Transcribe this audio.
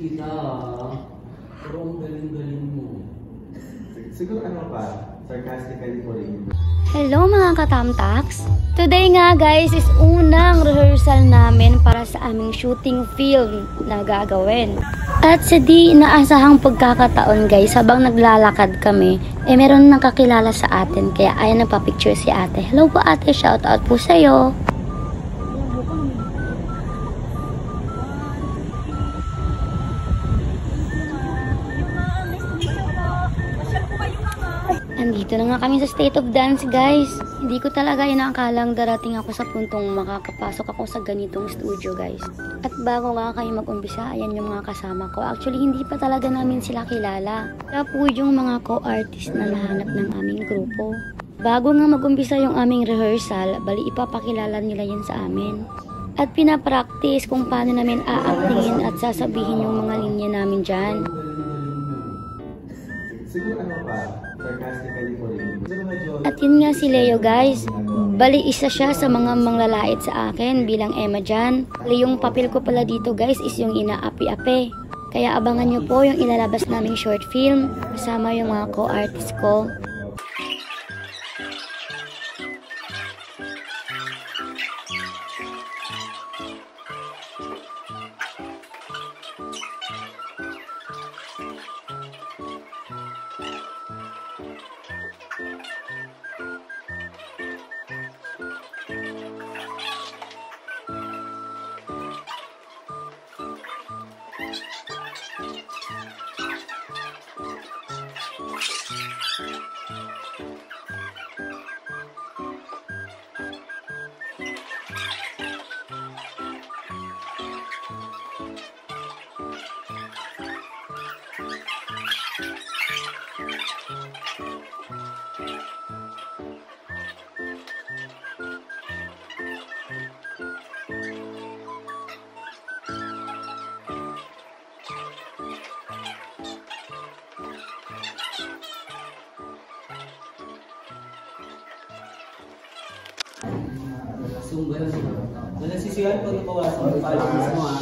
kita pero ang galing-galing mo. Siguro ano pa? Sarcastically po rin. Hello mga katamtaks! Today nga guys is unang rehearsal namin para sa aming shooting film na gagawin. At sa di inaasahang pagkakataon guys, habang naglalakad kami, meron nakakilala sa atin kaya ayan nagpa-picture si ate. Hello po ate, shout out po sa'yo! Andito na nga kami sa State of Dance guys. Hindi ko talaga inaakalang darating ako sa puntong makakapasok ako sa ganitong studio guys. At bago nga kayo mag-umpisa, ayan yung mga kasama ko. Actually hindi pa talaga namin sila kilala. Kaya po yung mga co-artist na nahanap ng aming grupo. Bago nga mag-umpisa yung aming rehearsal, bali ipapakilala nila yun sa amin. At pinapractice kung paano namin aactingin at sasabihin yung mga linya namin dyan. Siguro ano pa? Sarcastically po rin. At yun nga si Leo guys. Bali isa siya sa mga manglalait sa akin bilang Emma dyan. Bali yung papel ko pala dito guys is yung inaapi-api. Kaya abangan nyo po yung ilalabas naming short film kasama yung mga co-artist ko. Wala sisiyan pag nabawasan. Followers mo ha.